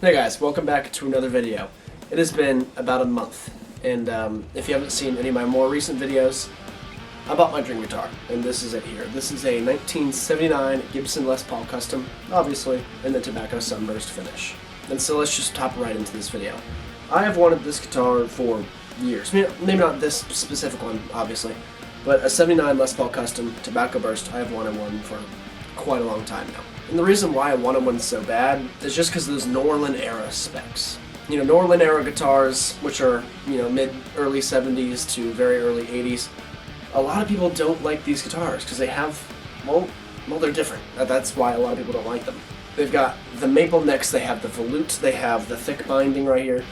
Hey guys, welcome back to another video. It has been about a month, and if you haven't seen any of my more recent videos, I bought my dream guitar, and this is it here. This is a 1979 Gibson Les Paul Custom, obviously, in the tobacco sunburst finish. And so let's just hop right into this video. I have wanted this guitar for years. Maybe not this specific one, obviously, but a 79 Les Paul Custom tobacco burst, I have wanted one for quite a long time now. And the reason why I wanted one so bad is just because of those Norlin era specs. You know, Norlin era guitars, which are, mid-early 70s to very early 80s, a lot of people don't like these guitars because they have, well, they're different. That's why a lot of people don't like them. They've got the maple necks, they have the volute, they have the thick binding right here,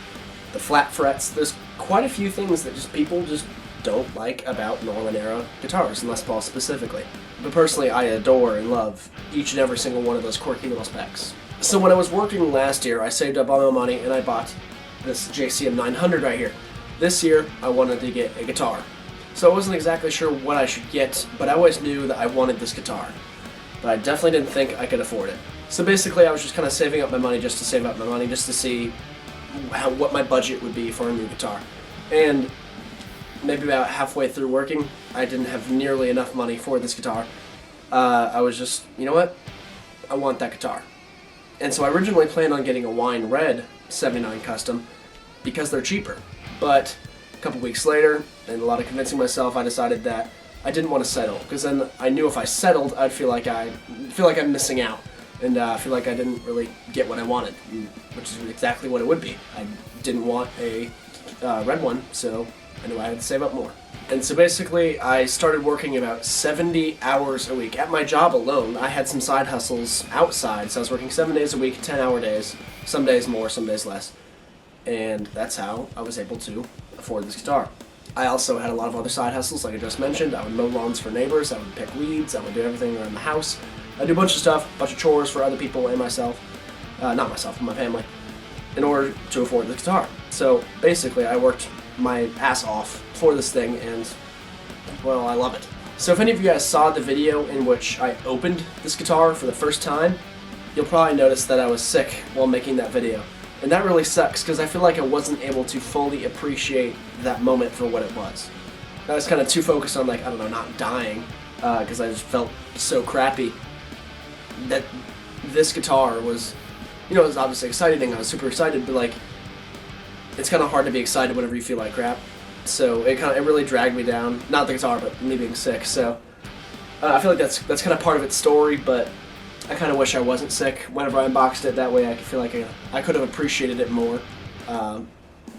the flat frets. There's quite a few things that people just don't like about Norlin era guitars, and Les Paul specifically. But personally, I adore and love each and every single one of those quirky little specs. So when I was working last year, I saved up all my money and I bought this JCM 900 right here. This year, I wanted to get a guitar. So I wasn't exactly sure what I should get, but I always knew that I wanted this guitar. But I definitely didn't think I could afford it. So basically, I was just kind of saving up my money just to save up my money, just to see what my budget would be for a new guitar. And maybe about halfway through working, I didn't have nearly enough money for this guitar. I was just, you know what? I want that guitar. And so I originally planned on getting a wine red 79 Custom because they're cheaper. But a couple weeks later, and a lot of convincing myself, I decided that I didn't want to settle, because then I knew if I settled, I'd feel like I'm missing out, and I feel like I didn't really get what I wanted, which is exactly what it would be. I didn't want a red one, so I knew I had to save up more. And so basically, I started working about 70 hours a week. At my job alone, I had some side hustles outside, so I was working 7 days a week, 10-hour days, some days more, some days less. And that's how I was able to afford this guitar. I also had a lot of other side hustles, like I just mentioned. I would mow lawns for neighbors, I would pick weeds, I would do everything around the house. I'd do a bunch of stuff, a bunch of chores for other people and myself, not myself, but my family, in order to afford the guitar. So basically, I worked my ass off for this thing, and, well, I love it. So if any of you guys saw the video in which I opened this guitar for the first time, you'll probably notice that I was sick while making that video. And that really sucks, because I feel like I wasn't able to fully appreciate that moment for what it was. I was kind of too focused on, not dying, because I just felt so crappy that this guitar was, it was obviously exciting, I was super excited, but it's kind of hard to be excited whenever you feel like crap. So it really dragged me down. Not the guitar, but me being sick. So I feel like that's kind of part of its story, but I kind of wish I wasn't sick whenever I unboxed it. That way I could feel like I could have appreciated it more.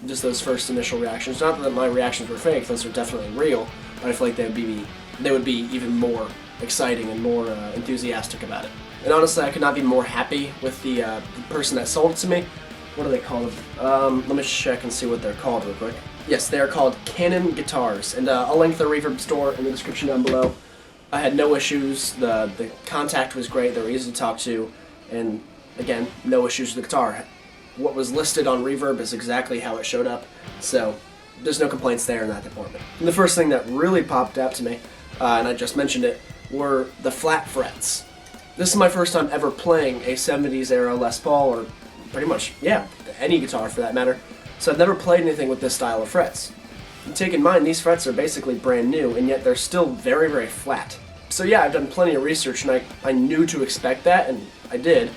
Just those first initial reactions. Not that my reactions were fake; those were definitely real. But I feel like they would be even more exciting and more enthusiastic about it. And honestly, I could not be more happy with the person that sold it to me. What are they called? Let me check and see what they're called real quick. Yes, they are called Canon guitars, and I'll link the Reverb store in the description down below. I had no issues, the contact was great, they were easy to talk to, and again, no issues with the guitar. What was listed on Reverb is exactly how it showed up, so there's no complaints there in that department. And the first thing that really popped out to me, and I just mentioned it, were the flat frets. This is my first time ever playing a 70s era Les Paul, or pretty much, yeah, any guitar for that matter. So I've never played anything with this style of frets. And take in mind, these frets are basically brand new, and yet they're still very, very flat. So yeah, I've done plenty of research, and I knew to expect that, and I did,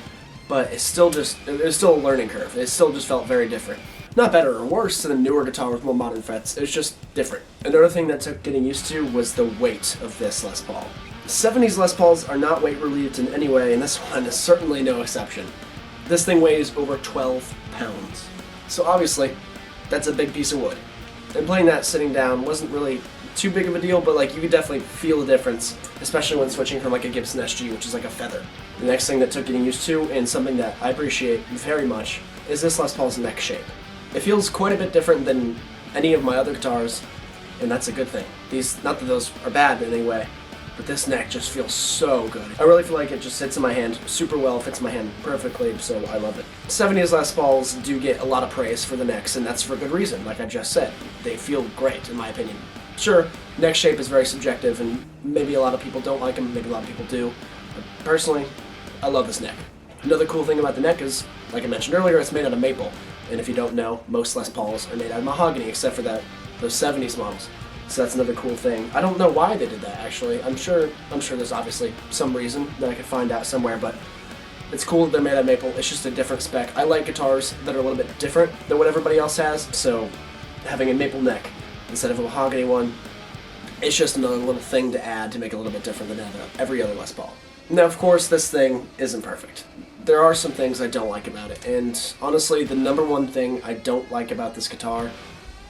but it was still a learning curve. It still just felt very different. Not better or worse than newer guitar with more modern frets, it was just different. Another thing that took getting used to was the weight of this Les Paul. The 70s Les Pauls are not weight relieved in any way, and this one is certainly no exception. This thing weighs over 12 pounds. So obviously, that's a big piece of wood. And playing that sitting down wasn't really too big of a deal, but you could definitely feel the difference, especially when switching from a Gibson SG, which is like a feather. The next thing that took getting used to, and something that I appreciate very much, is this Les Paul's neck shape. It feels quite a bit different than any of my other guitars, and that's a good thing. Not that those are bad in any way, but this neck just feels so good. I really feel like it just sits in my hand super well, fits my hand perfectly, so I love it. 70s Les Pauls do get a lot of praise for the necks, and that's for good reason, like I just said. They feel great, in my opinion. Sure, neck shape is very subjective, and maybe a lot of people don't like them, maybe a lot of people do. But personally, I love this neck. Another cool thing about the neck is Like I mentioned earlier, it's made out of maple. And if you don't know, most Les Pauls are made out of mahogany, except for those 70s models. So that's another cool thing. I don't know why they did that, actually. I'm sure there's obviously some reason that I could find out somewhere, but it's cool that they're made out of maple. It's just a different spec. I like guitars that are a little bit different than what everybody else has, so having a maple neck instead of a mahogany one, it's just another little thing to add to make it a little bit different than every other Les Paul. Now, of course, this thing isn't perfect. There are some things I don't like about it, and honestly, the number one thing I don't like about this guitar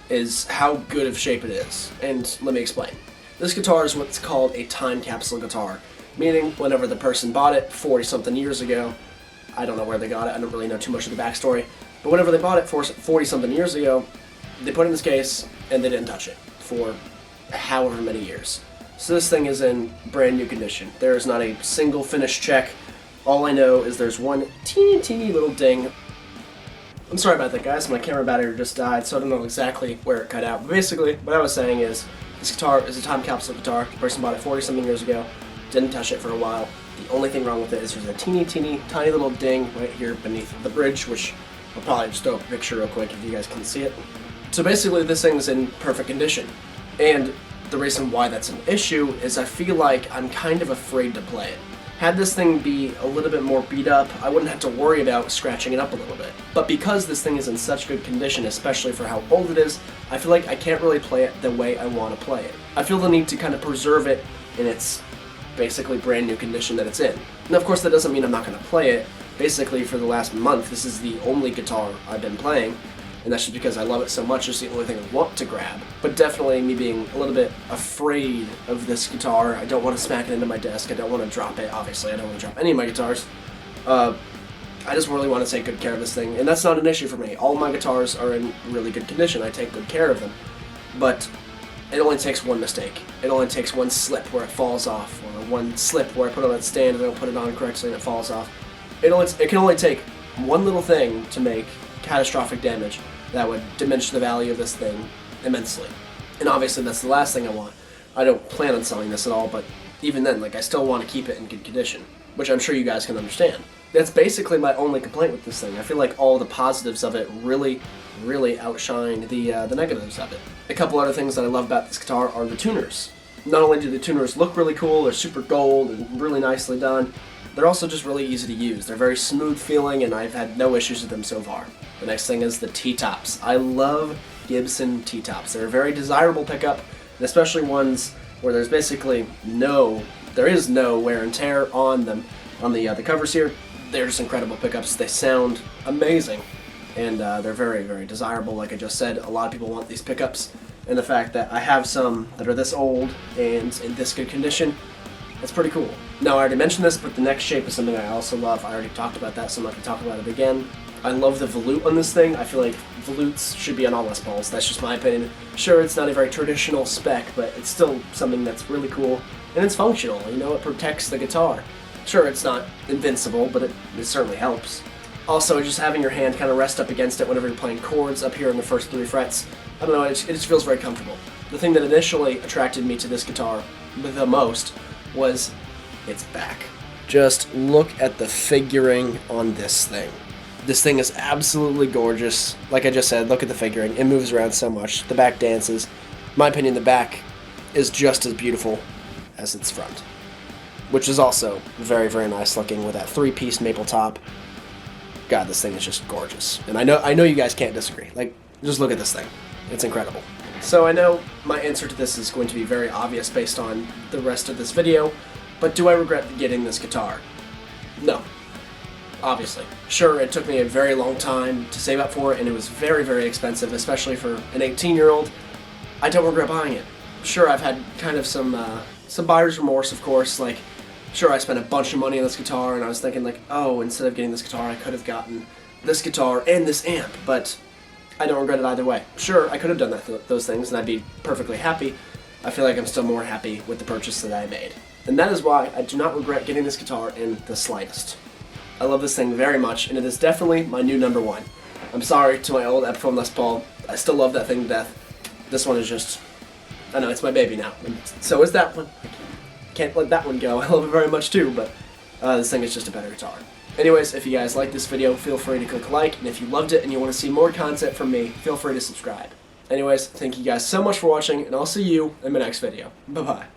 is how good of shape it is, and let me explain. This guitar is what's called a time capsule guitar, meaning whenever the person bought it 40-something years ago, I don't know where they got it, I don't really know too much of the backstory, but whenever they bought it 40-something years ago, they put it in this case, and they didn't touch it for however many years. So this thing is in brand new condition. There is not a single finish check. All I know is there's one teeny little ding. I'm sorry about that, guys. My camera battery just died, so I don't know exactly where it cut out. But basically, what I was saying is, this guitar is a time capsule guitar. The person bought it 40-something years ago, didn't touch it for a while. The only thing wrong with it is there's a tiny little ding right here beneath the bridge, which I'll probably just throw up a picture real quick if you guys can see it. So basically, this thing's in perfect condition. And the reason why that's an issue is I feel like I'm kind of afraid to play it. Had this thing be a little bit more beat up, I wouldn't have to worry about scratching it up a little bit. But because this thing is in such good condition, especially for how old it is, I feel like I can't really play it the way I want to play it. I feel the need to kind of preserve it in its basically brand new condition that it's in. Now, of course, that doesn't mean I'm not going to play it. Basically, for the last month, this is the only guitar I've been playing, and that's just because I love it so much. It's the only thing I want to grab. But definitely me being a little bit afraid of this guitar. I don't want to smack it into my desk. I don't want to drop it. Obviously, I don't want to drop any of my guitars. I just really want to take good care of this thing, and that's not an issue for me. All my guitars are in really good condition. I take good care of them. But it only takes one mistake. It only takes one slip where it falls off, or one slip where I put it on that stand and I don't put it on correctly and it falls off. It can only take one little thing to make catastrophic damage that would diminish the value of this thing immensely. And obviously that's the last thing I want. I don't plan on selling this at all, but even then, I still want to keep it in good condition, which I'm sure you guys can understand. That's basically my only complaint with this thing. I feel like all the positives of it really outshine the negatives of it. A couple other things that I love about this guitar are the tuners. Not only do the tuners look really cool, they're super gold and really nicely done, they're also just really easy to use. They're very smooth feeling, and I've had no issues with them so far. The next thing is the T-tops. I love Gibson T-tops. They're a very desirable pickup, and especially ones where there's basically no wear and tear on them. On the covers here, they're just incredible pickups. They sound amazing, and they're very desirable. Like I just said, a lot of people want these pickups, and the fact that I have some that are this old and in this good condition, that's pretty cool. Now, I already mentioned this, but the neck shape is something I also love. I already talked about that, so I'm not going to talk about it again. I love the volute on this thing. I feel like volutes should be on all Les Pauls. That's just my opinion. Sure, it's not a very traditional spec, but it's still something that's really cool, and it's functional. You know, it protects the guitar. Sure, it's not invincible, but it certainly helps. Also, just having your hand kind of rest up against it whenever you're playing chords up here in the first 3 frets, I don't know, it just feels very comfortable. The thing that initially attracted me to this guitar the most was its back. Just look at the figuring on this thing. This thing is absolutely gorgeous. Like I just said, look at the figuring. It moves around so much. The back dances. In my opinion, the back is just as beautiful as its front, which is also very nice looking with that 3-piece maple top. God, this thing is just gorgeous. And I know you guys can't disagree. Just look at this thing. It's incredible. So I know my answer to this is going to be very obvious based on the rest of this video, but do I regret getting this guitar? No. Obviously. Sure, it took me a very long time to save up for it, and it was very expensive, especially for an 18-year-old. I don't regret buying it. Sure, I've had kind of some buyer's remorse, of course. Sure, I spent a bunch of money on this guitar, and I was thinking, oh, instead of getting this guitar, I could have gotten this guitar and this amp, but I don't regret it either way. Sure, I could have done those things, and I'd be perfectly happy. I feel like I'm still more happy with the purchase that I made. And that is why I do not regret getting this guitar in the slightest. I love this thing very much, and it is definitely my new number one. I'm sorry to my old Epiphone Les Paul. I still love that thing to death. This one is just, I know, it's my baby now. And so is that one. I can't let that one go. I love it very much too, but this thing is just a better guitar. Anyways, if you guys liked this video, feel free to click like, and if you loved it and you want to see more content from me, feel free to subscribe. Anyways, thank you guys so much for watching, and I'll see you in my next video. Bye-bye.